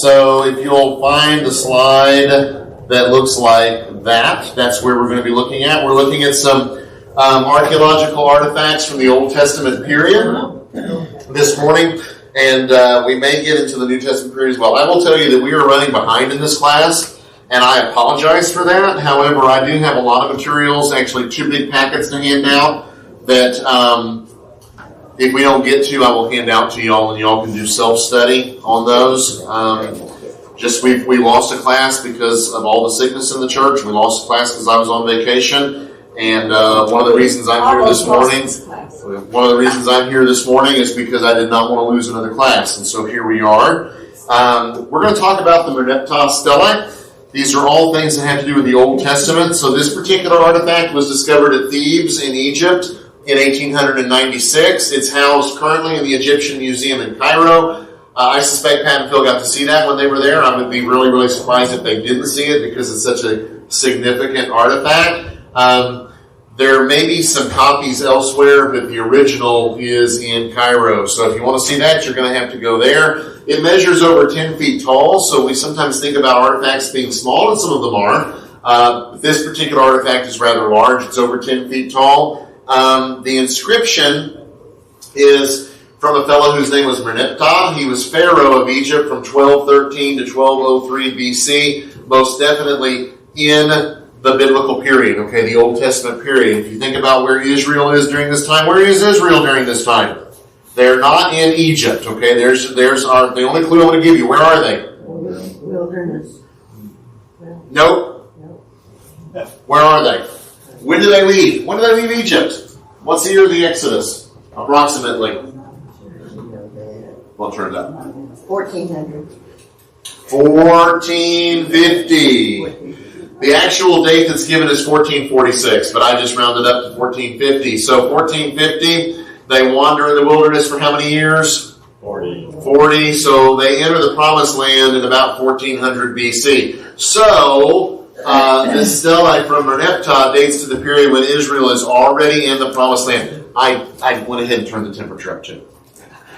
So if you'll find the slide that looks like that, that's where we're going to be looking at. We're looking at some archaeological artifacts from the Old Testament period this morning, and we may get into the New Testament period as well. I will tell you that we are running behind in this class, and I apologize for that. However, I do have a lot of materials, actually 2 big packets to hand out that if we don't get to, I will hand out to y'all, and y'all can do self-study on those. We lost a class because of all the sickness in the church. We lost a class because I was on vacation, and one of the reasons I'm here this morning is because I did not want to lose another class, and so here we are. We're going to talk about the Merneptah stelae. These are all things that have to do with the Old Testament. So this particular artifact was discovered at Thebes in Egypt in 1896. It's housed currently in the Egyptian Museum in Cairo. I suspect Pat and Phil got to see that when they were there. I would be really, really surprised if they didn't see it because it's such a significant artifact. There may be some copies elsewhere, but the original is in Cairo. So if you want to see that, you're going to have to go there. It measures over 10 feet tall, so we sometimes think about artifacts being small, and some of them are. This particular artifact is rather large. It's over 10 feet tall. The inscription is from a fellow whose name was Merneptah. He was Pharaoh of Egypt from 1213 to 1203 BC, most definitely in the biblical period, okay, the Old Testament period. If you think about where Israel is during this time, where is Israel during this time? They're not in Egypt, okay? There's the only clue I'm going to give you. Where are they? Wilderness. Nope. Where are they? When did they leave? When did they leave Egypt? What's the year of the Exodus? Approximately. Well, turn it up. 1400. 1450. The actual date that's given is 1446, but I just rounded up to 1450. So 1450, they wander in the wilderness for how many years? 40. So they enter the Promised Land in about 1400 BC. So this stelae from Merneptah dates to the period when Israel is already in the Promised Land. I went ahead and turned the temperature up too.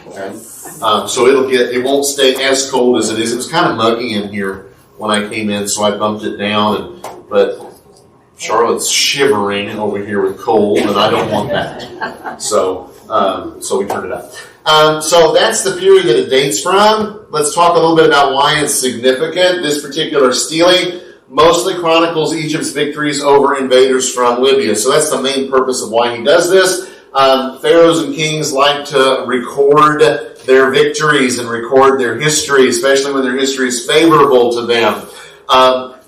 Okay. So it won't stay as cold as it is. It was kind of muggy in here when I came in, so I bumped it down. But Charlotte's shivering over here with cold, and I don't want that. So we turned it up. So that's the period that it dates from. Let's talk a little bit about why it's significant. This particular stele mostly chronicles Egypt's victories over invaders from Libya. So that's the main purpose of why he does this. Pharaohs and kings like to record their victories and record their history, especially when their history is favorable to them.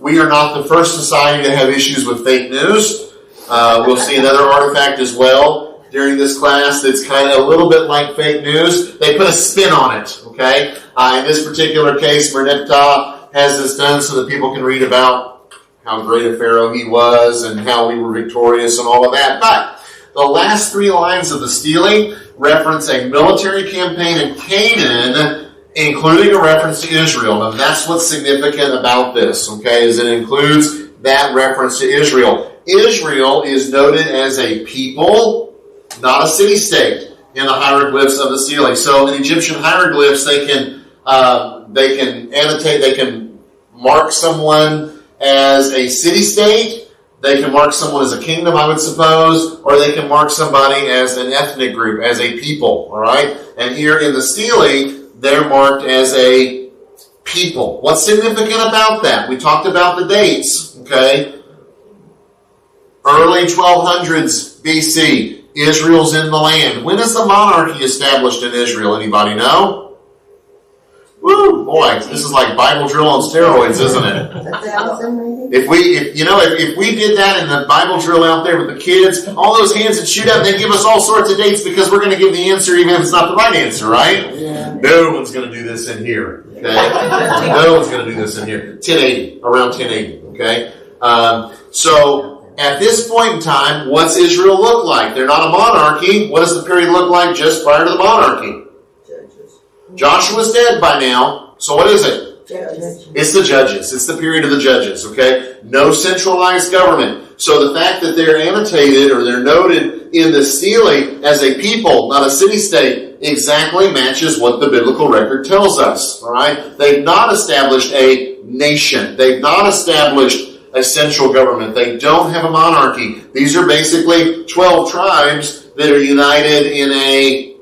We are not the first society to have issues with fake news. We'll see another artifact as well during this class that's kind of a little bit like fake news. They put a spin on it, okay? In this particular case, Merneptah has this done so that people can read about how great a pharaoh he was and how we were victorious and all of that. But the last 3 lines of the stele reference a military campaign in Canaan, including a reference to Israel. And that's what's significant about this, okay, is it includes that reference to Israel. Israel is noted as a people, not a city-state, in the hieroglyphs of the stele. So in Egyptian hieroglyphs, they can annotate, they can mark someone as a city-state, they can mark someone as a kingdom, I would suppose, or they can mark somebody as an ethnic group, as a people, all right? And here in the stele, they're marked as a people. What's significant about that? We talked about the dates, okay? Early 1200s BC, Israel's in the land. When is the monarchy established in Israel? Anybody know? Woo, boy, this is like Bible drill on steroids, isn't it? 1,000 maybe? If we did that in the Bible drill out there with the kids, all those hands would shoot up, they'd give us all sorts of dates because we're going to give the answer even if it's not the right answer, right? Yeah. No one's going to do this in here, okay? No one's going to do this in here. 1080, around 1080, okay? So at this point in time, what's Israel look like? They're not a monarchy. What does the period look like just prior to the monarchy? Joshua's dead by now, so what is it? Judges. It's the judges. It's the period of the judges, okay? No centralized government. So the fact that they're annotated or they're noted in the Stele as a people, not a city-state, exactly matches what the biblical record tells us. All right? They've not established a nation. They've not established a central government. They don't have a monarchy. These are basically 12 tribes that are united in a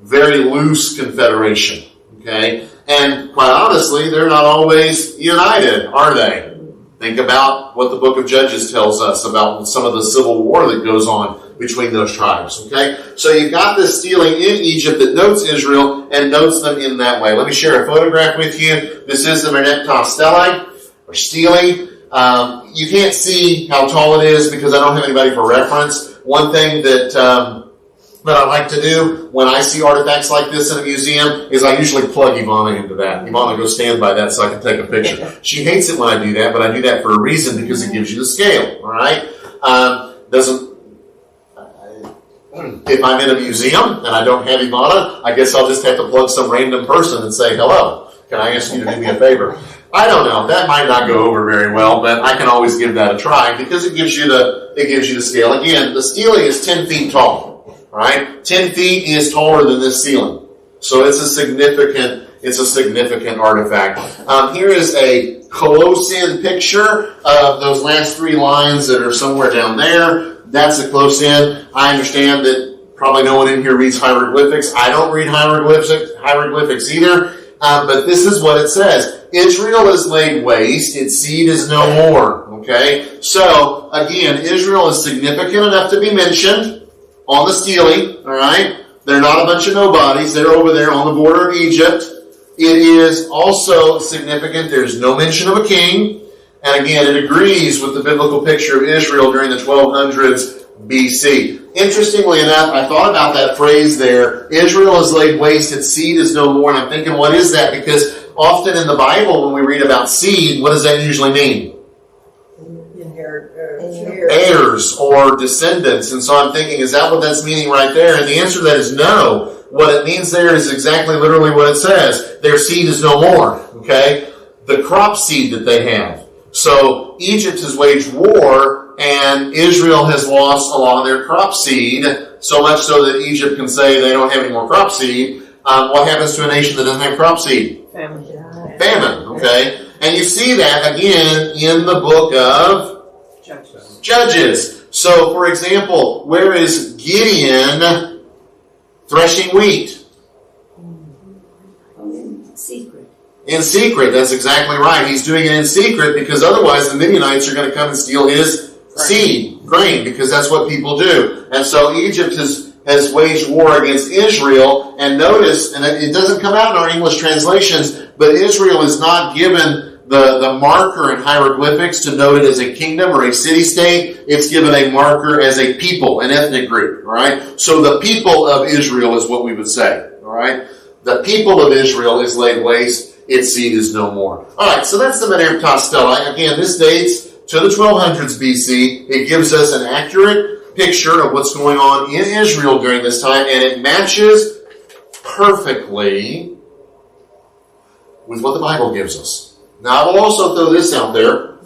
very loose confederation. Okay? And quite honestly, they're not always united, are they? Think about what the book of Judges tells us about some of the civil war that goes on between those tribes. Okay? So you've got this stealing in Egypt that notes Israel and notes them in that way. Let me share a photograph with you. This is the Merneptah Stele, or Stele. You can't see how tall it is because I don't have anybody for reference. One thing that I like to do when I see artifacts like this in a museum is I usually plug Ivana into that. Ivana, go stand by that so I can take a picture. She hates it when I do that, but I do that for a reason because it gives you the scale. All right? If I'm in a museum and I don't have Ivana, I guess I'll just have to plug some random person and say, hello, can I ask you to do me a favor? I don't know. That might not go over very well, but I can always give that a try because it gives you the scale. Again, the stele is 10 feet tall. Right? 10 feet is taller than this ceiling. So it's a significant artifact. Here is a close-in picture of those last three lines that are somewhere down there. That's a close-in. I understand that probably no one in here reads hieroglyphics. I don't read hieroglyphics either. But this is what it says. Israel is laid waste. Its seed is no more. Okay? So, again, Israel is significant enough to be mentioned on the stele, all right? They're not a bunch of nobodies. They're over there on the border of Egypt. It is also significant. There's no mention of a king. And again, it agrees with the biblical picture of Israel during the 1200s BC. Interestingly enough, I thought about that phrase there, Israel is laid waste, its seed is no more. And I'm thinking, what is that? Because often in the Bible, when we read about seed, what does that usually mean? Heirs or descendants. And so I'm thinking, is that what that's meaning right there? And the answer to that is no. What it means there is exactly literally what it says. Their seed is no more. Okay? The crop seed that they have. So Egypt has waged war and Israel has lost a lot of their crop seed, so much so that Egypt can say they don't have any more crop seed. What happens to a nation that doesn't have crop seed? Famine. Okay? And you see that again in the book of Judges. So, for example, where is Gideon threshing wheat? Secret. In secret, that's exactly right. He's doing it in secret because otherwise the Midianites are going to come and steal his grain, because that's what people do. And so Egypt has waged war against Israel, and notice, and it doesn't come out in our English translations, but Israel is not given the marker in hieroglyphics to note it as a kingdom or a city-state. It's given a marker as a people, an ethnic group. All right? So the people of Israel is what we would say. All right? The people of Israel is laid waste. Its seed is no more. All right, so that's the Merneptah Stele. Again, this dates to the 1200s BC. It gives us an accurate picture of what's going on in Israel during this time, and it matches perfectly with what the Bible gives us. Now, I will also throw this out there,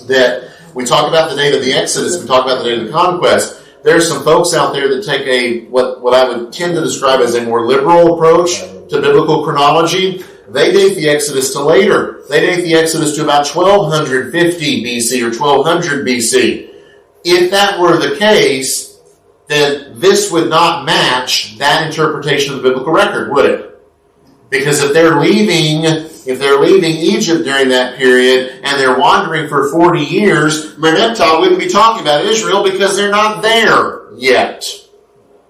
that we talk about the date of the Exodus, we talk about the date of the conquest. There's some folks out there that take what I would tend to describe as a more liberal approach to biblical chronology. They date the Exodus to later. They date the Exodus to about 1250 BC or 1200 BC. If that were the case, then this would not match that interpretation of the biblical record, would it? Because if they're leaving Egypt during that period and they're wandering for 40 years, Merneptah wouldn't be talking about Israel because they're not there yet.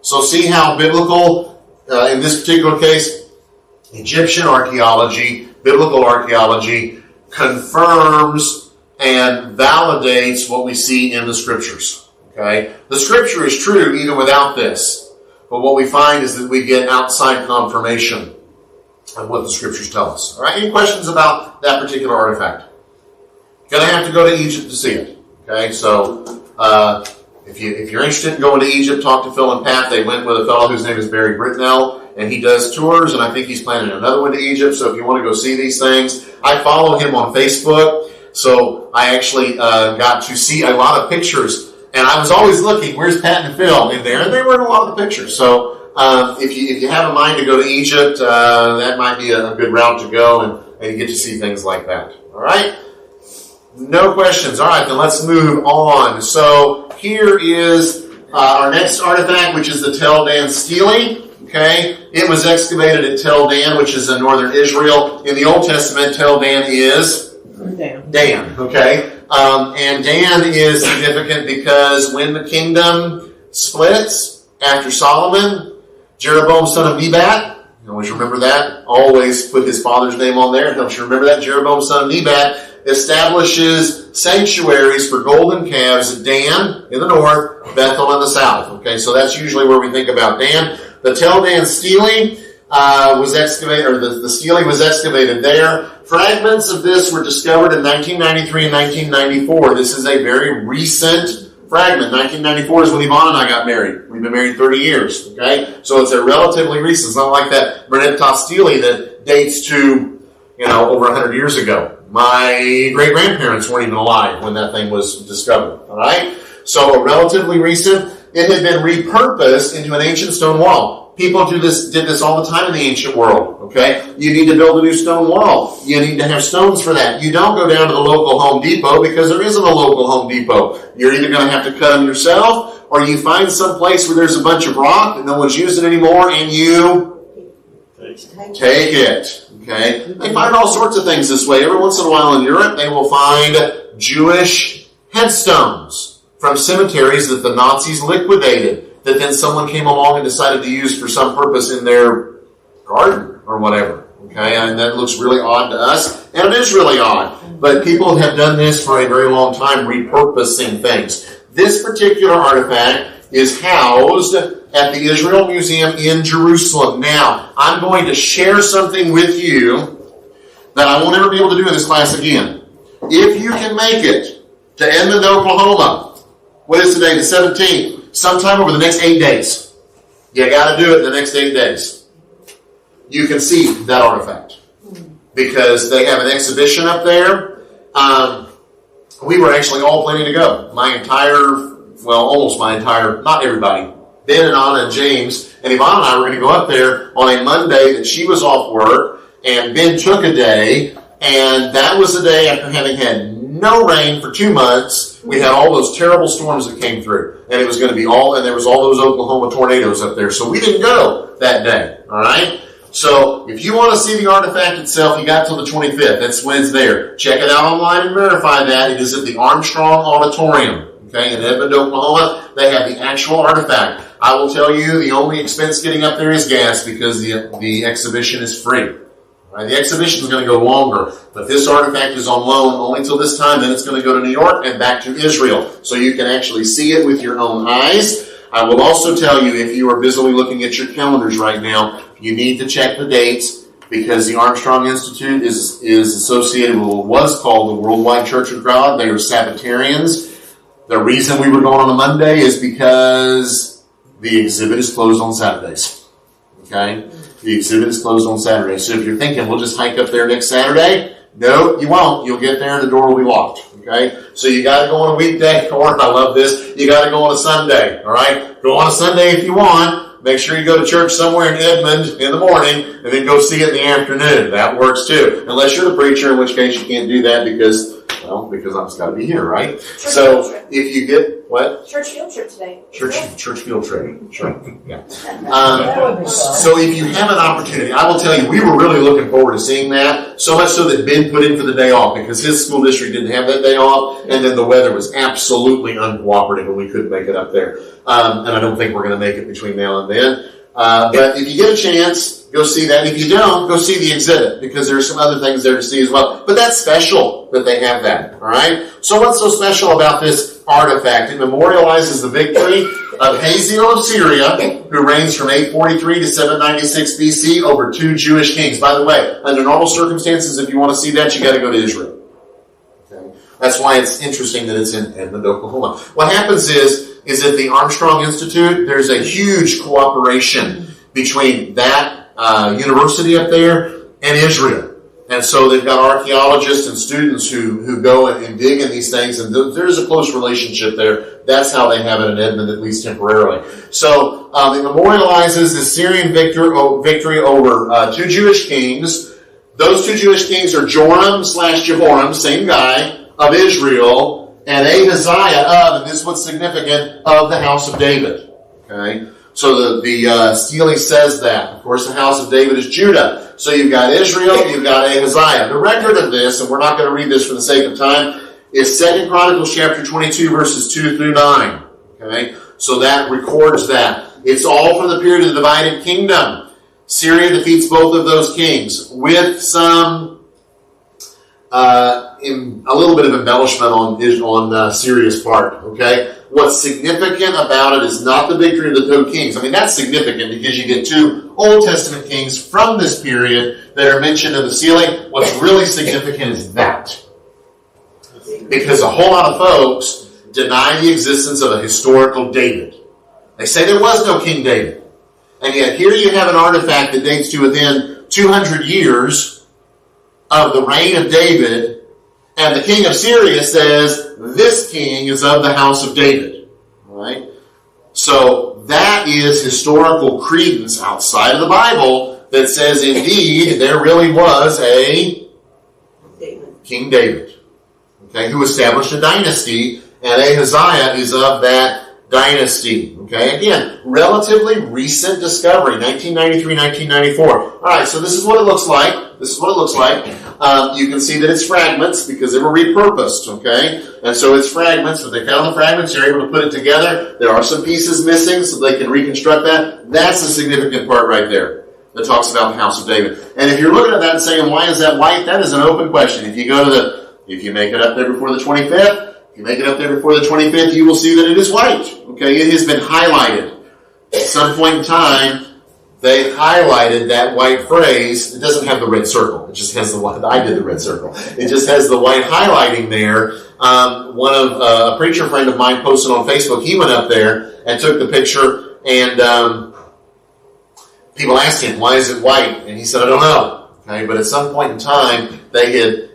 So see how biblical, in this particular case, Egyptian archaeology, biblical archaeology, confirms and validates what we see in the Scriptures. Okay? The Scripture is true even without this. But what we find is that we get outside confirmation of what the Scriptures tell us. All right? Any questions about that particular artifact? Going to have to go to Egypt to see it. Okay? So, if you're interested in going to Egypt, talk to Phil and Pat. They went with a fellow whose name is Barry Britnell, and he does tours, and I think he's planning another one to Egypt. So if you want to go see these things, I follow him on Facebook. So I actually got to see a lot of pictures. And I was always looking, where's Pat and Phil in there? And they were in a lot of the pictures. So if you have a mind to go to Egypt, that might be a good route to go, and you get to see things like that. All right? No questions. All right, then let's move on. So here is our next artifact, which is the Tel Dan stele. Okay? It was excavated at Tel Dan, which is in northern Israel. In the Old Testament, Tel Dan is Dan. Okay? And Dan is significant because when the kingdom splits after Solomon, Jeroboam, son of Nebat, you always remember that, always put his father's name on there. Don't you remember that? Jeroboam, son of Nebat, establishes sanctuaries for golden calves at Dan in the north, Bethel in the south. Okay, so that's usually where we think about Dan. The Tel Dan stele was excavated, or the stele was excavated there. Fragments of this were discovered in 1993 and 1994. This is a very recent fragment. 1994 is when Yvonne and I got married. We've been married 30 years. Okay, so it's a relatively recent. It's not like that Bernetta stele that dates to, over 100 years ago. My great-grandparents weren't even alive when that thing was discovered. All right, so a relatively recent. It had been repurposed into an ancient stone wall. People did this all the time in the ancient world, okay? You need to build a new stone wall. You need to have stones for that. You don't go down to the local Home Depot because there isn't a local Home Depot. You're either going to have to cut them yourself, or you find some place where there's a bunch of rock and no one's using it anymore, and you take it, okay? They find all sorts of things this way. Every once in a while in Europe, they will find Jewish headstones from cemeteries that the Nazis liquidated, that then someone came along and decided to use for some purpose in their garden or whatever. Okay, and that looks really odd to us, and it is really odd. But people have done this for a very long time, repurposing things. This particular artifact is housed at the Israel Museum in Jerusalem. Now, I'm going to share something with you that I won't ever be able to do in this class again. If you can make it to Edmond, Oklahoma, what is today, the 17th? Sometime over the next 8 days. You got to do it in the next 8 days. You can see that artifact because they have an exhibition up there. We were actually all planning to go. Almost my entire, not everybody. Ben and Anna and James and Yvonne and I were going to go up there on a Monday that she was off work, and Ben took a day, and that was the day after having had no rain for 2 months. We had all those terrible storms that came through, and it was going to be and there was all those Oklahoma tornadoes up there, so we didn't go that day, all right? So if you want to see the artifact itself, you got till the 25th. That's when it's there. Check it out online and verify that. It is at the Armstrong Auditorium, okay, in Edmond, Oklahoma. They have the actual artifact. I will tell you, the only expense getting up there is gas because the exhibition is free. Right, the exhibition is going to go longer, but this artifact is on loan only till this time. Then it's going to go to New York and back to Israel, so you can actually see it with your own eyes. I will also tell you, if you are busily looking at your calendars right now, you need to check the dates because the Armstrong Institute is associated with what was called the Worldwide Church of God. They are Sabbatarians. The reason we were going on a Monday is because the exhibit is closed on Saturdays. Okay? The exhibit is closed on Saturday. So if you're thinking, we'll just hike up there next Saturday, no, you won't. You'll get there and the door will be locked. Okay? So you got to go on a weekday, or I love this, you got to go on a Sunday. All right? Go on a Sunday if you want. Make sure you go to church somewhere in Edmond in the morning and then go see it in the afternoon. That works too. Unless you're the preacher, in which case you can't do that because I've just got to be here, right? So if you get, what? Church field trip today. Church field trip. Sure. Yeah. So if you have an opportunity, I will tell you, we were really looking forward to seeing that. So much so that Ben put in for the day off because his school district didn't have that day off, and then the weather was absolutely uncooperative and we couldn't make it up there. And I don't think we're going to make it between now and then. But if you get a chance, go see that. If you don't, go see the exhibit because there's some other things there to see as well. But that's special that they have that, all right? So what's so special about this artifact? It memorializes the victory of Hazael of Syria, who reigns from 843 to 796 BC over 2 Jewish kings. By the way, under normal circumstances, if you want to see that, you got to go to Israel. Okay? That's why it's interesting that it's in Edmond, Oklahoma. What happens is at the Armstrong Institute, there's a huge cooperation between that university up there and Israel. And so they've got archaeologists and students who go and dig in these things, and there's a close relationship there. That's how they have it in Edmond, at least temporarily. So it memorializes the Syrian victory over two Jewish kings. Those two Jewish kings are Joram/Jehoram, same guy, of Israel, and Ahaziah of, and this is what's significant, of the house of David. Okay? So the Steele says that. Of course, the house of David is Judah. So you've got Israel, you've got Ahaziah. The record of this, and we're not going to read this for the sake of time, is 2 Chronicles chapter 22, verses 2 through 9. Okay? So that records that. It's all from the period of the divided kingdom. Syria defeats both of those kings with some, a little bit of embellishment on Syria's part. Okay? What's significant about it is not the victory of the two kings. I mean, that's significant because you get two Old Testament kings from this period that are mentioned in the ceiling. What's really significant is that. Because a whole lot of folks deny the existence of a historical David. They say there was no King David. And yet here you have an artifact that dates to within 200 years of the reign of David, and the king of Syria says, this king is of the house of David. All right? So that is historical credence outside of the Bible that says, indeed, there really was a King David, okay, who established a dynasty, and Ahaziah is of that dynasty. Okay, again, relatively recent discovery, 1993, 1994. All right, so this is what it looks like. This is what it looks like. You can see that it's fragments because they were repurposed, okay? And so it's fragments, but they found the fragments, they're able to put it together. There are some pieces missing, so they can reconstruct that. That's the significant part right there that talks about the house of David. And if you're looking at that and saying, why is that white? That is an open question. If you make it up there before the 25th, if you make it up there before the 25th, you will see that it is white. Okay, it has been highlighted. At some point in time, they highlighted that white phrase. It doesn't have the red circle. It just has the white. I did the red circle. It just has the white highlighting there. A preacher friend of mine posted on Facebook. He went up there and took the picture, and people asked him, "Why is it white?" And he said, "I don't know." Okay, but at some point in time, they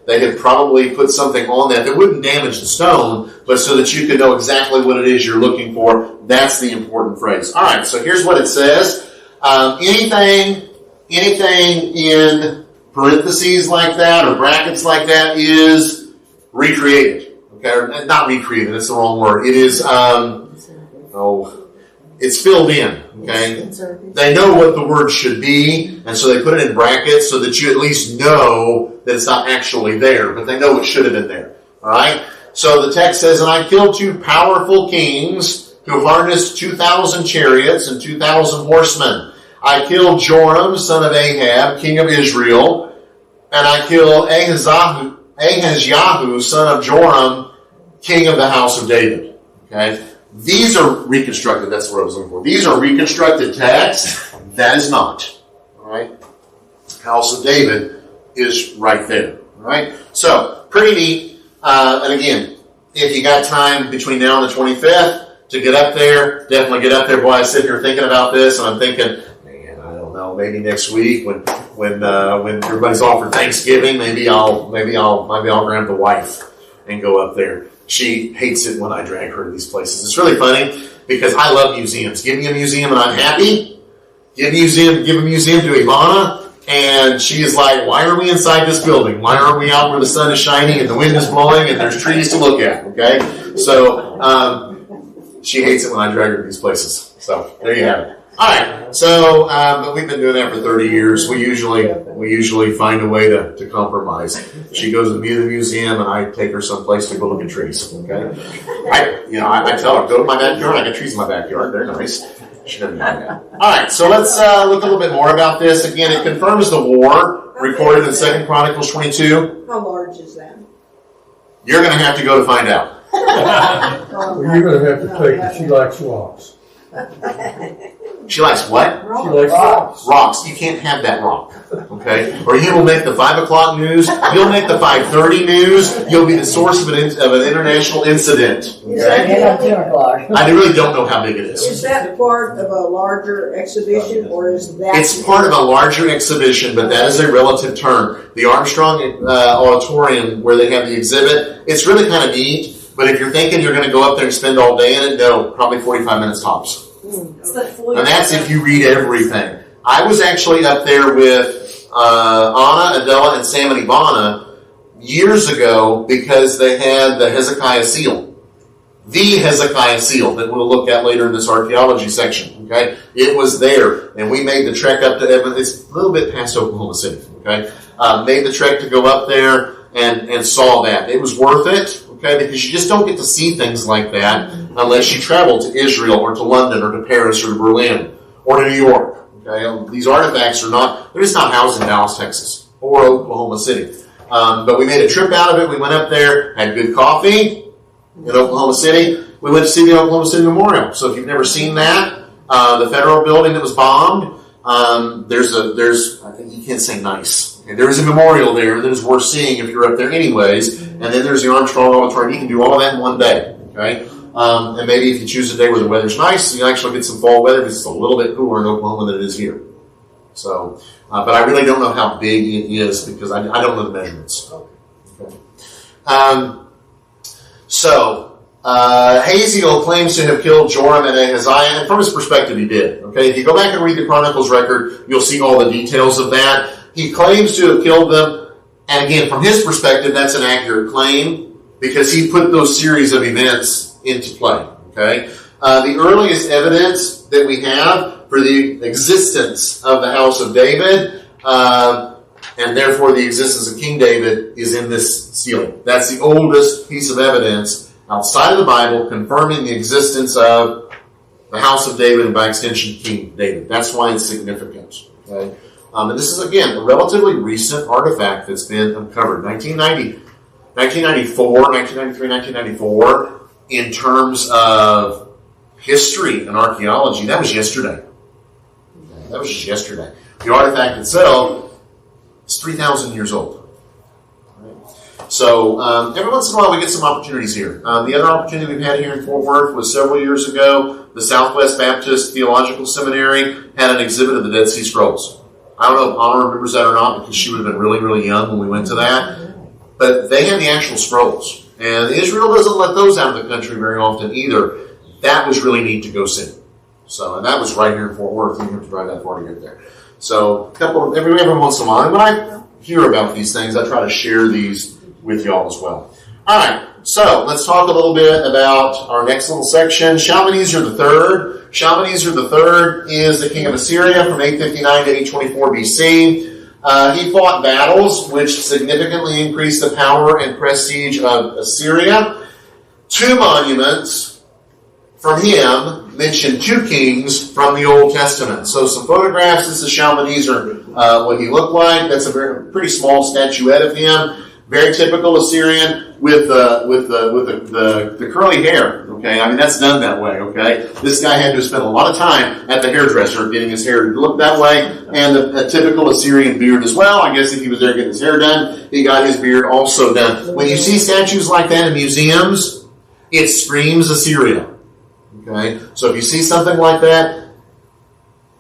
had probably put something on that wouldn't damage the stone, but so that you could know exactly what it is you're looking for. That's the important phrase. All right, so here's what it says. Anything in parentheses like that or brackets like that is recreated. Okay, or not recreated. That's the wrong word. It is it's filled in. Okay, they know what the word should be, and so they put it in brackets so that you at least know that it's not actually there, but they know it should have been there. All right. So the text says, "And I killed two powerful kings who harnessed 2,000 chariots and 2,000 horsemen. I killed Joram, son of Ahab, king of Israel, and I killed Ahaziah, son of Joram, king of the house of David." Okay? These are reconstructed. That's what I was looking for. These are reconstructed texts. That is not. All right? House of David is right there. All right? So, pretty neat. And again, if you got time between now and the 25th to get up there, definitely get up there. Boy, I sit here thinking about this, and I'm thinking, man, I don't know, maybe next week when everybody's off for Thanksgiving, maybe I'll grab the wife and go up there. She hates it when I drag her to these places. It's really funny because I love museums. Give me a museum and I'm happy. Give a museum to Ivana, and she is like, "Why are we inside this building? Why aren't we out where the sun is shining and the wind is blowing and there's trees to look at?" Okay? So, she hates it when I drag her to these places. So, there you have it. All right. So, but we've been doing that for 30 years. We usually find a way to compromise. She goes to the museum, and I take her someplace to go look at trees. Okay. I tell her, go to my backyard. I got trees in my backyard. They're nice. She doesn't know that. All right. So let's look a little bit more about this. Again, it confirms the war recorded in 2 Chronicles 22. How large is that? You're going to have to go to find out. Well, you're going to have to take it. She likes walks. She likes what? She likes rocks. Rocks. You can't have that rock. Okay? Or he will make the 5 o'clock news. You'll make the 5:30 news. You'll be the source of an international incident. And at 10 o'clock. I really don't know how big it is. Is that part of a larger exhibition, or is that? It's part of a larger exhibition, but that is a relative term. The Armstrong Auditorium, where they have the exhibit, it's really kind of neat. But if you're thinking you're going to go up there and spend all day in it, no, probably 45 minutes tops. And that's if you read everything. I was actually up there with Anna, Adela, and Sam and Ivana years ago because they had the Hezekiah seal. The Hezekiah seal that we'll look at later in this archaeology section. Okay, it was there, and we made the trek up to Evan. It's a little bit past Oklahoma City. Okay, made the trek to go up there and saw that. It was worth it. Okay, because you just don't get to see things like that unless you travel to Israel or to London or to Paris or to Berlin or to New York. Okay, these artifacts they're just not housed in Dallas, Texas or Oklahoma City. But we made a trip out of it. We went up there, had good coffee in Oklahoma City. We went to see the Oklahoma City Memorial. So if you've never seen that, the federal building that was bombed, there's you can't say nice. Okay, there is a memorial there that is worth seeing if you're up there anyways. And then there's the Armstrong Auditorium. You can do all of that in one day. Okay, and maybe if you choose a day where the weather's nice, you actually get some fall weather because it's a little bit cooler in Oklahoma than it is here. So, but I really don't know how big it is because I don't know the measurements. Okay. Hazael claims to have killed Joram and Ahaziah, and from his perspective, he did. Okay, if you go back and read the Chronicles record, you'll see all the details of that. He claims to have killed them, and again, from his perspective, that's an accurate claim because he put those series of events into play. Okay, the earliest evidence that we have for the existence of the house of David, and therefore the existence of King David, is in this ceiling. That's the oldest piece of evidence outside of the Bible confirming the existence of the house of David and by extension King David. That's why it's significant. Okay? And this is, again, a relatively recent artifact that's been uncovered. 1994, 1993, 1994, in terms of history and archaeology, that was yesterday. That was just yesterday. The artifact itself is 3,000 years old. So every once in a while we get some opportunities here. The other opportunity we've had here in Fort Worth was several years ago. The Southwest Baptist Theological Seminary had an exhibit of the Dead Sea Scrolls. I don't know if Anna remembers that or not because she would have been really, really young when we went to that. But they had the actual scrolls. And Israel doesn't let those out of the country very often either. That was really neat to go see. So, and that was right here in Fort Worth. You didn't have to drive that far to get there. So every once in a while, when I hear about these things, I try to share these with y'all as well. All right, so let's talk a little bit about our next little section. Shalmaneser III. Shalmaneser III is the king of Assyria from 859 to 824 BC. He fought battles which significantly increased the power and prestige of Assyria. 2 monuments from him mention 2 kings from the Old Testament. So some photographs. This is Shalmaneser, what he looked like. That's a pretty small statuette of him. Very typical Assyrian with the curly hair. Okay, I mean that's done that way. Okay, this guy had to spend a lot of time at the hairdresser getting his hair to look that way, and a typical Assyrian beard as well. I guess if he was there getting his hair done, he got his beard also done. When you see statues like that in museums, it screams Assyria. Okay, so if you see something like that,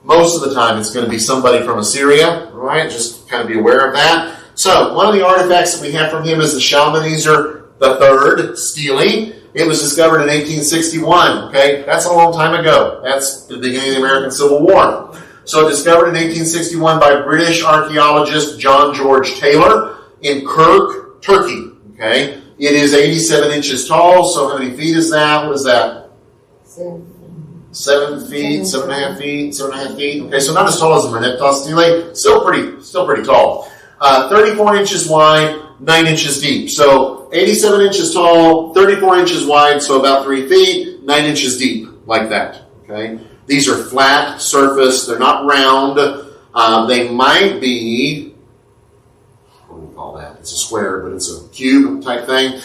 most of the time it's going to be somebody from Assyria. Right, just kind of be aware of that. So, one of the artifacts that we have from him is the Shalmaneser III stele. It was discovered in 1861. Okay, that's a long time ago. That's the beginning of the American Civil War. So, discovered in 1861 by British archaeologist John George Taylor in Kirk, Turkey. Okay, it is 87 inches tall. So, how many feet is that? What is that? 7 feet, 7.5 feet, 7.5 feet. Okay, so not as tall as the Merneptah stele. Still pretty tall. 34 inches wide, 9 inches deep. So 87 inches tall, 34 inches wide, so about 3 feet, 9 inches deep, like that. Okay, these are flat surface; they're not round. They might be, what do we call that? It's a square, but it's a cube type thing.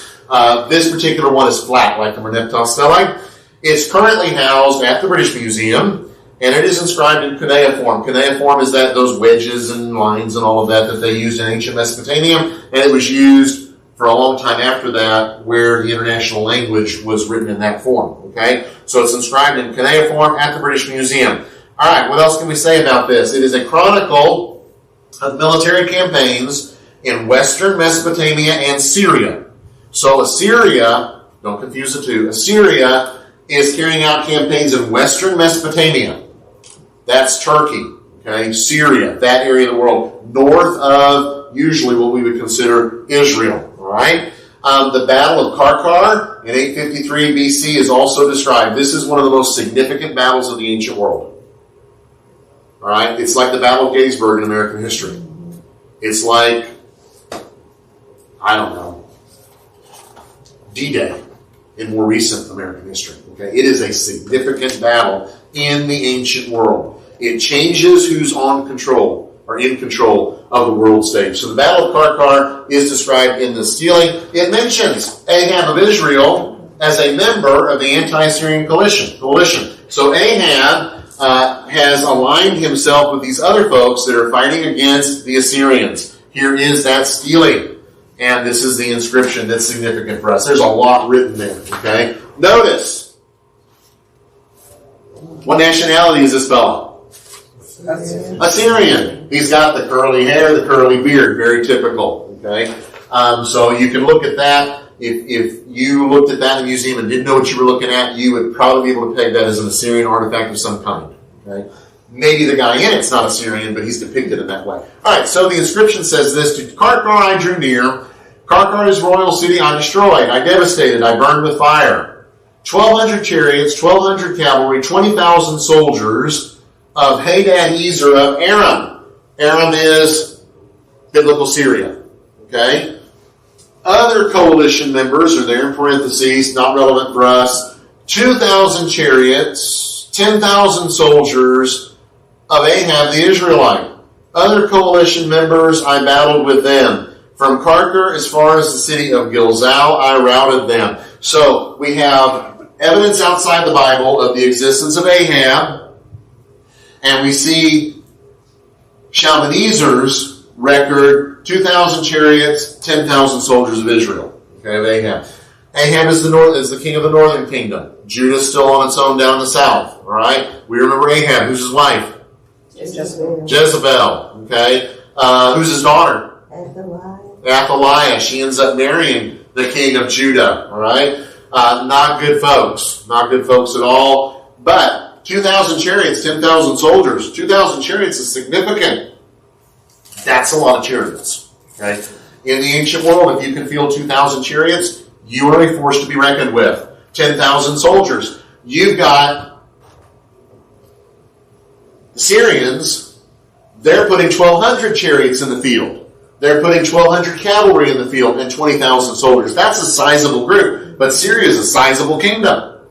This particular one is flat, like the Merneptah stele. It's currently housed at the British Museum. and it is inscribed in cuneiform. Cuneiform is those wedges and lines and all of that they used in ancient Mesopotamia, and it was used for a long time after that, where the international language was written in that form. Okay, so it's inscribed in cuneiform at the British Museum. All right, what else can we say about this? It is a chronicle of military campaigns in Western Mesopotamia and Syria. So Assyria, don't confuse the two. Assyria is carrying out campaigns in Western Mesopotamia. That's Turkey. Okay, Syria, that area of the world, north of usually what we would consider Israel. All right. The Battle of Karkar in 853 BC is also described. This is one of the most significant battles of the ancient world. All right. It's like the Battle of Gettysburg in American history. It's like, I don't know, D-Day in more recent American history. Okay. It is a significant battle in the ancient world. It changes who's on control or in control of the world stage. So the Battle of Karkar is described in the stealing. It mentions Ahab of Israel as a member of the anti-Assyrian coalition. So Ahab has aligned himself with these other folks that are fighting against the Assyrians. Here is that stealing. And this is the inscription that's significant for us. There's a lot written there. Okay? Notice. What nationality is this fellow? Assyrian. He's got the curly hair, the curly beard. Very typical. Okay? So you can look at that. If you looked at that in a museum and didn't know what you were looking at, you would probably be able to peg that as an Assyrian artifact of some kind. Okay? Maybe the guy in it's not Assyrian, but he's depicted in that way. All right, so the inscription says this: to Karkar I drew near. Karkar is royal city I destroyed. I devastated. I burned with fire. 1,200 chariots, 1,200 cavalry, 20,000 soldiers of Hadad-ezer of Aram. Aram is biblical Syria. Okay? Other coalition members are there in parentheses, not relevant for us. 2,000 chariots, 10,000 soldiers of Ahab the Israelite. Other coalition members, I battled with them. From Karkar as far as the city of Gilzal, I routed them. So we have evidence outside the Bible of the existence of Ahab, and we see Shalmanezer's record, 2,000 chariots, 10,000 soldiers of Israel. Okay, of Ahab. Ahab is the king of the northern kingdom. Judah's still on its own down in the south. All right, we remember Ahab. Who's his wife? Jezebel. Okay, who's his daughter? Athaliah. She ends up marrying the king of Judah. All right, not good folks. Not good folks at all. But 2,000 chariots, 10,000 soldiers. 2,000 chariots is significant. That's a lot of chariots. Okay, in the ancient world, if you can field 2,000 chariots, you are a force to be reckoned with. 10,000 soldiers. You've got the Syrians. They're putting 1,200 chariots in the field. They're putting 1,200 cavalry in the field and 20,000 soldiers. That's a sizable group. But Syria is a sizable kingdom.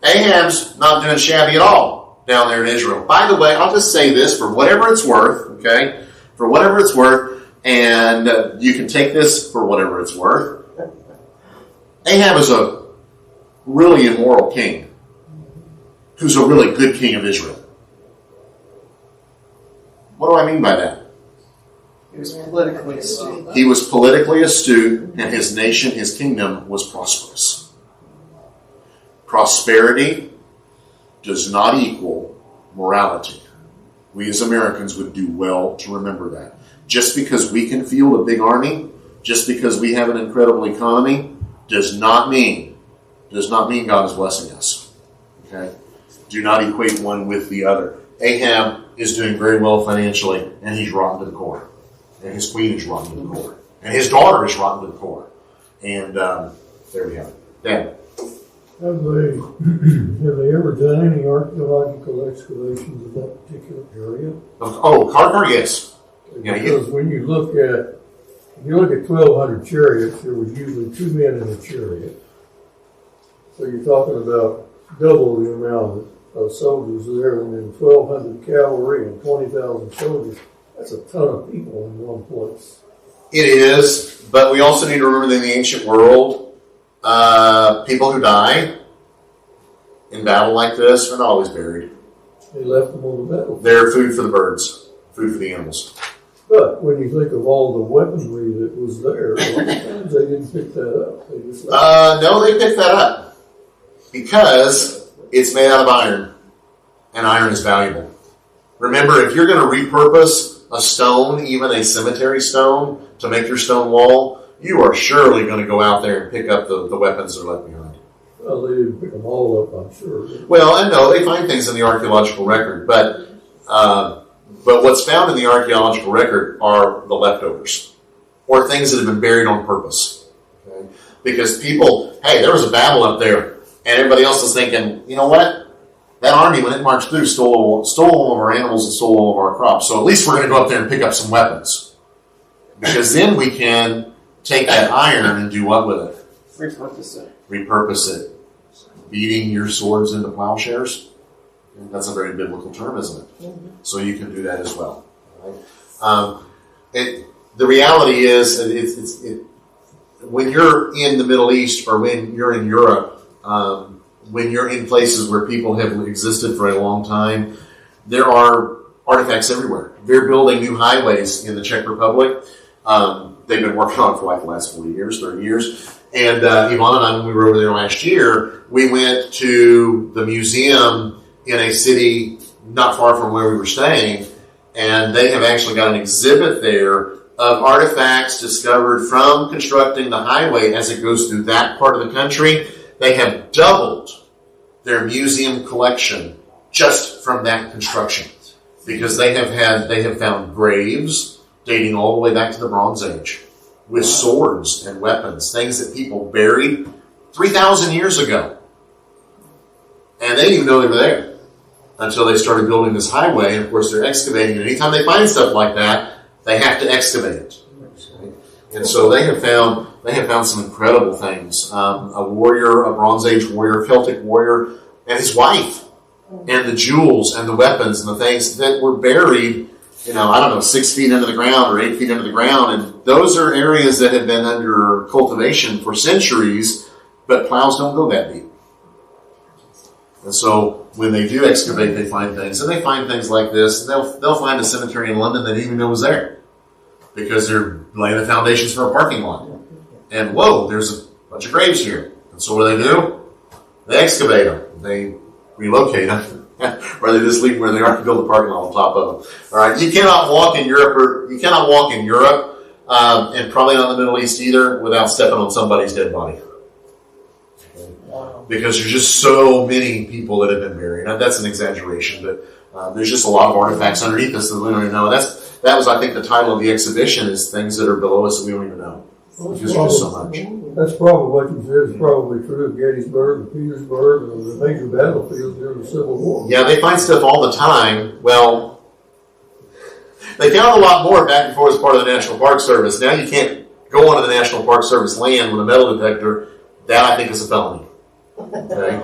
Ahab's not doing shabby at all down there in Israel. By the way, I'll just say this for whatever it's worth, okay? For whatever it's worth, and you can take this for whatever it's worth. Ahab is a really immoral king who's a really good king of Israel. What do I mean by that? He was politically astute. He was politically astute, and his nation, his kingdom, was prosperous. Prosperity does not equal morality. We as Americans would do well to remember that. Just because we can field a big army, just because we have an incredible economy, does not mean God is blessing us. Okay? Do not equate one with the other. Ahab is doing very well financially, and he's rotten to the core. And his queen is rotten to the core. And his daughter is rotten to the core. And there we have it. Dan? Have they ever done any archaeological excavations of that particular area? Oh, Karkar, yes. Because when you look at 1,200 chariots, there was usually 2 men in a chariot. So you're talking about double the amount of soldiers there, and then 1,200 cavalry and 20,000 soldiers. That's a ton of people in one place. It is, but we also need to remember that in the ancient world, people who die in battle like this are not always buried. They left them on the battlefield. They're food for the birds, food for the animals. But when you think of all the weaponry that was there, a lot of times they didn't pick that up. They just left No, they picked that up because it's made out of iron, and iron is valuable. Remember, if you're going to repurpose a stone, even a cemetery stone, to make your stone wall, you are surely going to go out there and pick up the weapons that are left behind. Well, they didn't pick them all up, I'm sure. Well, and no, they find things in the archaeological record, but what's found in the archaeological record are the leftovers, or things that have been buried on purpose. Okay? Because people, hey, there was a battle up there, and everybody else is thinking, you know what? That army, when it marched through, stole all of our animals and stole all of our crops. So at least we're going to go up there and pick up some weapons, because then we can take that iron and do what with it? Repurpose it. Beating your swords into plowshares. That's a very biblical term, isn't it? Mm-hmm. So you can do that as well. Right? The reality is, when you're in the Middle East or when you're in Europe, when you're in places where people have existed for a long time, there are artifacts everywhere. They're building new highways in the Czech Republic. They've been working on it for like the last 40 years, 30 years. And Yvonne and I, when we were over there last year, we went to the museum in a city not far from where we were staying, and they have actually got an exhibit there of artifacts discovered from constructing the highway as it goes through that part of the country. They have doubled their museum collection just from that construction, because they have found graves dating all the way back to the Bronze Age with swords and weapons, things that people buried 3,000 years ago. And they didn't even know they were there until they started building this highway. And of course, they're excavating. And anytime they find stuff like that, they have to excavate it. Okay? And so they have found some incredible things. A warrior, a Bronze Age warrior, Celtic warrior, and his wife, and the jewels and the weapons and the things that were buried, 6 feet into the ground or 8 feet into the ground. And those are areas that have been under cultivation for centuries, but plows don't go that deep. And so when they do excavate, they find things. And they find things like this. And they'll find a cemetery in London they didn't even know was there, because they're laying the foundations for a parking lot. And whoa, there's a bunch of graves here. And so what do? They excavate them. They relocate them. Or they just leave them where they are and build a parking lot on top of them. All right, you cannot walk in Europe, and probably not in the Middle East either, without stepping on somebody's dead body. Because there's just so many people that have been buried. Now, that's an exaggeration, but there's just a lot of artifacts underneath us that we don't even know. That was, I think, the title of the exhibition, is things that are below us that we don't even know. Because there's just so much. That's probably what you said is probably true of Gettysburg and Petersburg and the major battlefields during the Civil War. Yeah, they find stuff all the time. Well, they found a lot more back before it was part of the National Park Service. Now you can't go onto the National Park Service land with a metal detector. That, I think, is a felony. Okay?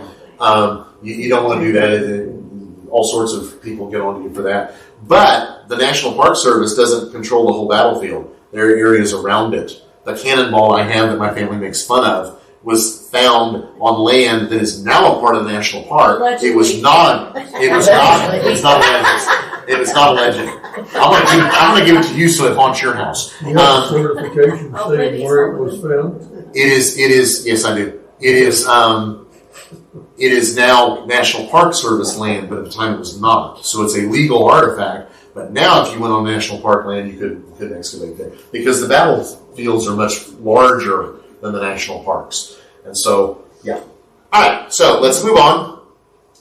You don't want to do that. All sorts of people get on to you for that. But the National Park Service doesn't control the whole battlefield. There are areas around it. The cannonball I have that my family makes fun of was found on land that is now a part of the national park. Allegedly. It was not. It's not alleged. It was not alleged. I'm going to give it to you so it haunts your house. You have certification saying where it was found? It is. Yes, I do. It is now National Park Service land, but at the time it was not. So it's a legal artifact. But now, if you went on national park land, you could excavate there, because the battlefields are much larger than the national parks. And so, yeah. All right. So let's move on.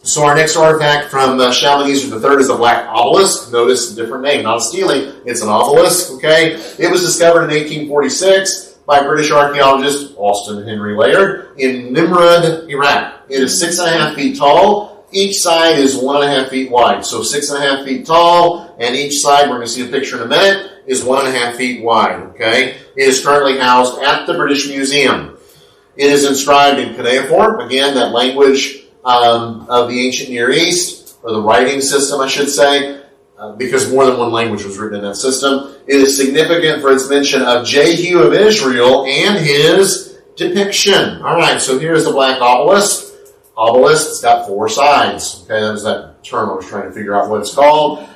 So our next artifact from Shalmaneser III is the Black Obelisk. Notice a different name, not a stele. It's an obelisk. Okay. It was discovered in 1846 by British archaeologist Austin Henry Layard in Nimrud, Iraq. It is 6.5 feet tall. Each side is 1.5 feet wide. So 6.5 feet tall, and each side, we're going to see a picture in a minute, is 1.5 feet wide. Okay? It is currently housed at the British Museum. It is inscribed in cuneiform, again, that language of the ancient Near East, or the writing system, I should say, because more than one language was written in that system. It is significant for its mention of Jehu of Israel and his depiction. All right, so here's the Black Obelisk. Obelisk, it's got 4 sides. Okay, that was that term I was trying to figure out what it's called.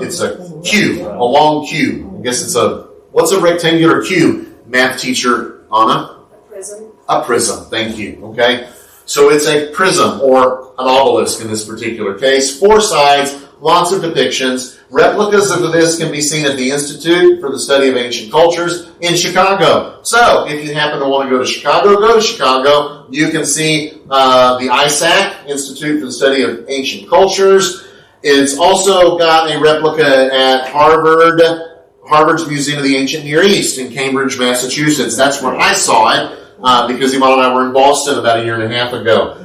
It's a cube, a long cube. I guess what's a rectangular cube? Math teacher, Anna? A prism. A prism, thank you. Okay, so it's a prism or an obelisk in this particular case. 4 sides, lots of depictions. Replicas of this can be seen at the Institute for the Study of Ancient Cultures in Chicago. So, if you happen to want to go to Chicago, go to Chicago. You can see the ISAC, Institute for the Study of Ancient Cultures. It's also got a replica at Harvard's Museum of the Ancient Near East in Cambridge, Massachusetts. That's where I saw it because Yvonne and I were in Boston about 1.5 years ago.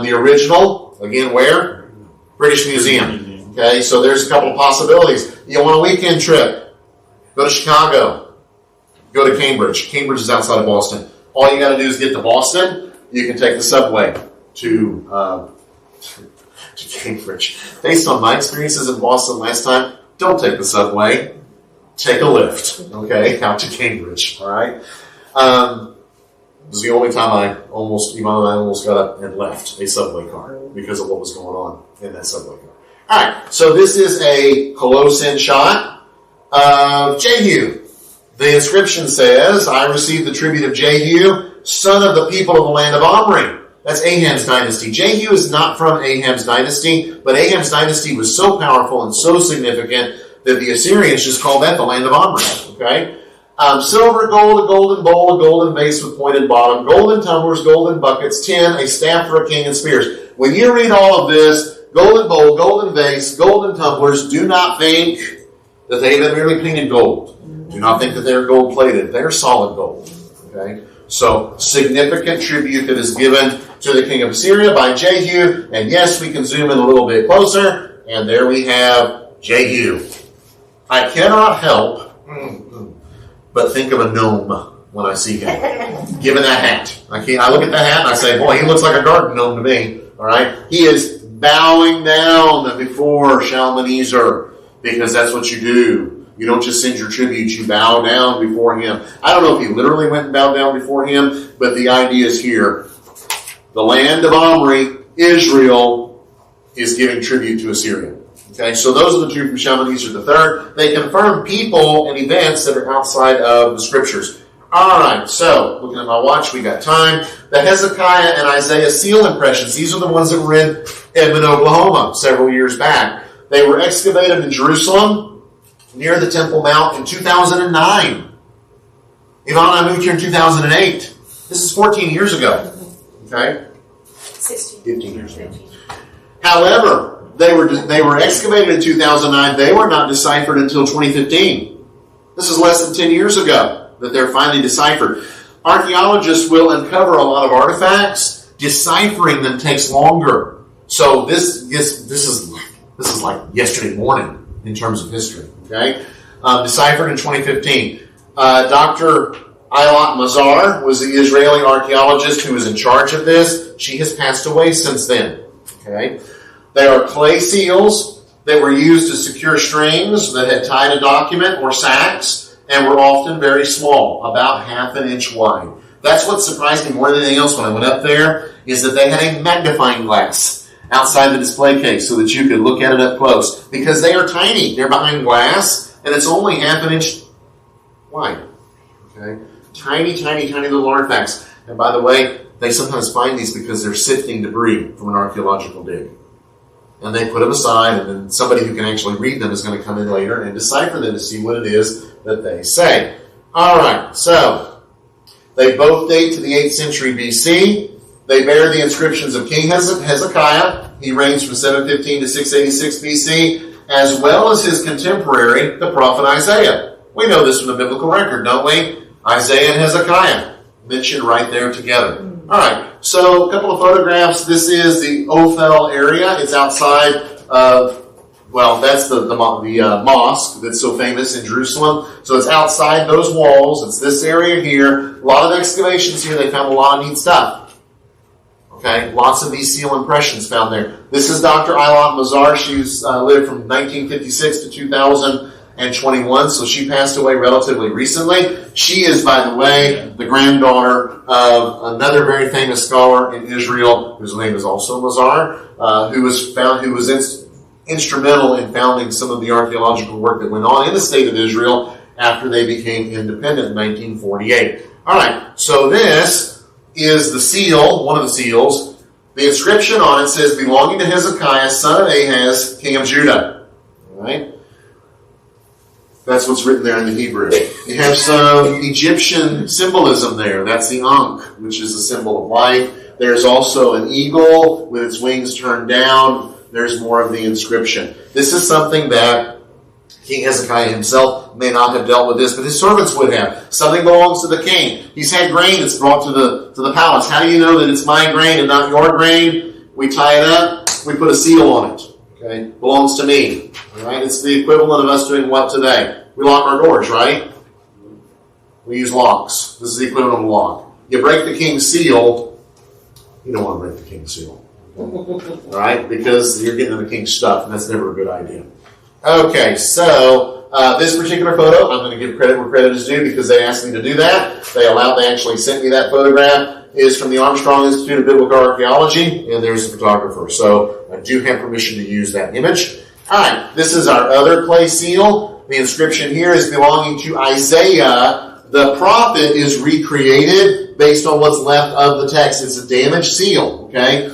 The original, again, where? British Museum. Okay, so there's a couple of possibilities. You want a weekend trip? Go to Chicago. Go to Cambridge. Cambridge is outside of Boston. All you got to do is get to Boston. You can take the subway to Cambridge. Based on my experiences in Boston last time, don't take the subway. Take a lift, okay, out to Cambridge, all right? This was the only time Yvonne and I almost got up and left a subway car because of what was going on in that subway car. All right, so this is a close-in shot of Jehu. The inscription says, I received the tribute of Jehu, son of the people of the land of Omri. That's Ahab's dynasty. Jehu is not from Ahab's dynasty, but Ahab's dynasty was so powerful and so significant that the Assyrians just called that the land of Omri. Okay? Silver, gold, a golden bowl, a golden vase with pointed bottom, golden tumblers, golden buckets, 10, a staff for a king, and spears. When you read all of this, golden bowl, golden vase, golden tumblers, do not think that they've been merely painted gold. Do not think that they're gold-plated. They're solid gold. Okay? So, significant tribute that is given to the king of Assyria by Jehu. And yes, we can zoom in a little bit closer. And there we have Jehu. I cannot help but think of a gnome when I see him. Given that hat. I look at that hat and I say, boy, he looks like a garden gnome to me. All right? He is bowing down before Shalmaneser because that's what you do. You don't just send your tribute, you bow down before him. I don't know if he literally went and bowed down before him, but the idea is here. The land of Omri, Israel, is giving tribute to Assyria. Okay, so those are the two from Shalmaneser III. They confirm people and events that are outside of the scriptures. All right, so looking at my watch, we got time. The Hezekiah and Isaiah seal impressions. These are the ones that were in Edmond, Oklahoma, several years back. They were excavated in Jerusalem near the Temple Mount in 2009. Yvonne and I moved here in 2008. This is 14 years ago. Okay, 15 years ago. However, they were excavated in 2009. They were not deciphered until 2015. This is less than 10 years ago that they're finally deciphered. Archaeologists will uncover a lot of artifacts. Deciphering them takes longer. So this is like yesterday morning in terms of history. Okay, deciphered in 2015. Dr. Eilat Mazar was the Israeli archaeologist who was in charge of this. She has passed away since then. Okay. They are clay seals that were used to secure strings that had tied a document or sacks and were often very small, about 1/2 inch wide. That's what surprised me more than anything else when I went up there, is that they had a magnifying glass outside the display case so that you could look at it up close. Because they are tiny. They're behind glass, and it's only 1/2 inch wide. Okay? Tiny, tiny, tiny little artifacts. And by the way, they sometimes find these because they're sifting debris from an archaeological dig. And they put them aside, and then somebody who can actually read them is going to come in later and decipher them to see what it is that they say. All right, so they both date to the 8th century BC. They bear the inscriptions of King Hezekiah. He reigns from 715 to 686 BC, as well as his contemporary, the prophet Isaiah. We know this from the biblical record, don't we? Isaiah and Hezekiah mentioned right there together. All right, so a couple of photographs. This is the Ophel area. It's outside of, well, that's the mosque that's so famous in Jerusalem. So it's outside those walls. It's this area here. A lot of excavations here. They found a lot of neat stuff. Okay, lots of these seal impressions found there. This is Dr. Eilat Mazar. She's lived from 1956 to 2000. and 21, so she passed away relatively recently. She is, by the way, the granddaughter of another very famous scholar in Israel, whose name is also Lazar, who was instrumental in founding some of the archaeological work that went on in the state of Israel after they became independent in 1948. All right, so this is the seal, one of the seals. The inscription on it says, belonging to Hezekiah, son of Ahaz, king of Judah. All right? That's what's written there in the Hebrew. You have some Egyptian symbolism there. That's the Ankh, which is a symbol of life. There's also an eagle with its wings turned down. There's more of the inscription. This is something that King Hezekiah himself may not have dealt with this, but his servants would have. Something belongs to the king. He's had grain that's brought to the palace. How do you know that it's my grain and not your grain? We tie it up. We put a seal on it. Okay, belongs to me. All right, it's the equivalent of us doing what today? We lock our doors, right? We use locks. This is the equivalent of a lock. You break the king's seal. You don't want to break the king's seal. All right, because you're getting the king's stuff, and that's never a good idea. Okay, so this particular photo, I'm going to give credit where credit is due because they asked me to do that. They actually sent me that photograph. It is from the Armstrong Institute of Biblical Archaeology, and there's a photographer. So I do have permission to use that image. All right, this is our other clay seal. The inscription here is belonging to Isaiah. The prophet is recreated based on what's left of the text. It's a damaged seal, okay?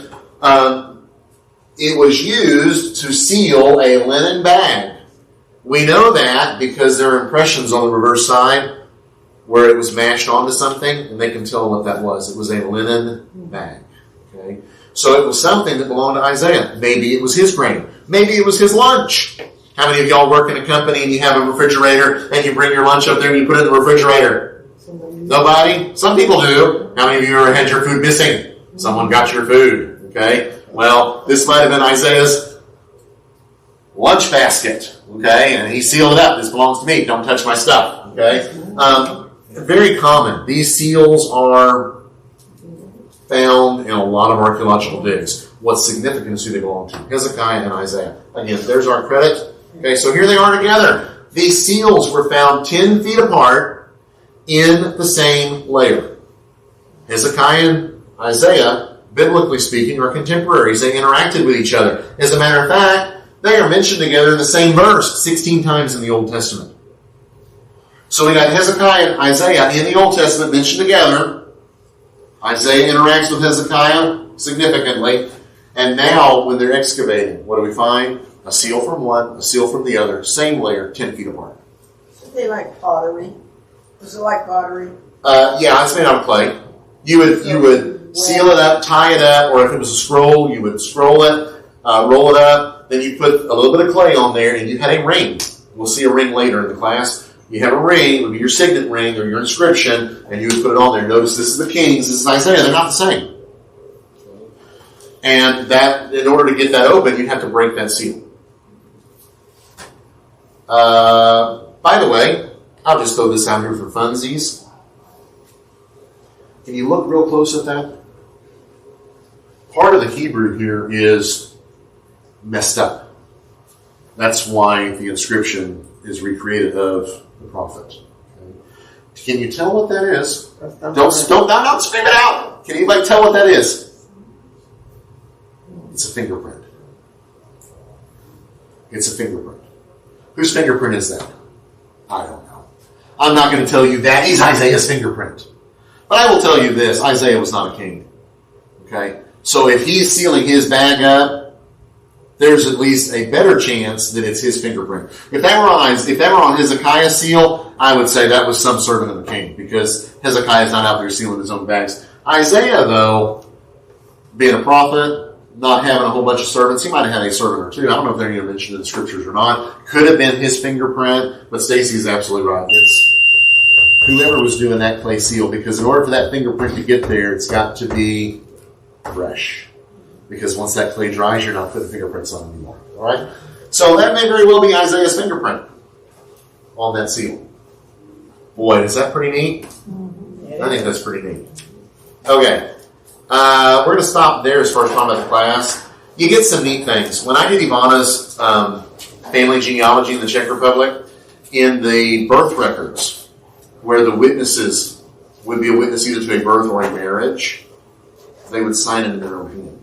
It was used to seal a linen bag. We know that because there are impressions on the reverse side where it was mashed onto something, and they can tell what that was. It was a linen bag. Okay? So it was something that belonged to Isaiah. Maybe it was his grain. Maybe it was his lunch. How many of y'all work in a company and you have a refrigerator and you bring your lunch up there and you put it in the refrigerator? Nobody? Some people do. How many of you ever had your food missing? Someone got your food. Okay? Well, this might have been Isaiah's lunch basket. Okay? And he sealed it up. This belongs to me. Don't touch my stuff. Okay? Very common. These seals are found in a lot of archaeological digs. What's significant is who they belong to. Hezekiah and Isaiah. Again, there's our credit. Okay, so here they are together. These seals were found 10 feet apart in the same layer. Hezekiah and Isaiah, biblically speaking, are contemporaries. They interacted with each other. As a matter of fact, they are mentioned together in the same verse 16 times in the Old Testament. So we got Hezekiah and Isaiah in the Old Testament mentioned together. Isaiah interacts with Hezekiah significantly. And now, when they're excavating, what do we find? A seal from one, a seal from the other, same layer, 10 feet apart. Are they like pottery? Is it like pottery? Yeah, it's made out of clay. You would seal it up, tie it up, or if it was a scroll, you would scroll it, roll it up, then you put a little bit of clay on there, and you had a ring. We'll see a ring later in the class. You have a ring, it would be your signet ring or your inscription, and you would put it on there. Notice this is the kings, this is Isaiah, they're not the same. And that, in order to get that open, you have to break that seal. By the way, I'll just throw this out here for funsies. Can you look real close at that? Part of the Hebrew here is messed up. That's why the inscription is recreated of the prophet. Okay. Can you tell what that is? Don't scream it out. Can anybody tell what that is? It's a fingerprint. It's a fingerprint. Whose fingerprint is that? I don't know. I'm not going to tell you that is Isaiah's fingerprint. But I will tell you this. Isaiah was not a king. Okay? So if he's sealing his bag up, there's at least a better chance that it's his fingerprint. If that were on Hezekiah's seal, I would say that was some servant of the king, because Hezekiah's not out there sealing his own bags. Isaiah, though, being a prophet, not having a whole bunch of servants, he might have had a servant or two. I don't know if they're even mentioned in the scriptures or not. Could have been his fingerprint, but Stacy's absolutely right. It's whoever was doing that clay seal, because in order for that fingerprint to get there, it's got to be fresh. Because once that clay dries, you're not putting fingerprints on anymore. All right? So that may very well be Isaiah's fingerprint on that seal. Boy, is that pretty neat? I think that's pretty neat. Okay. We're going to stop there as far as talking about the class. You get some neat things. When I did Ivana's family genealogy in the Czech Republic, in the birth records, where the witnesses would be a witness either to a birth or a marriage, they would sign it in their own hand.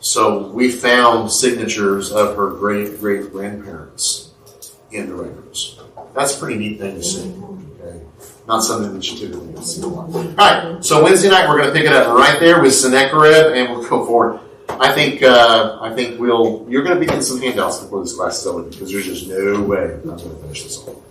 So we found signatures of her great-great-grandparents in the records. That's a pretty neat thing to see. Okay? Not something that you typically see a lot. All right, so Wednesday night we're going to pick it up right there with Sennacherib, and we'll go forward. I think you're going to be getting some handouts before this class is over because there's just no way I'm going to finish this all.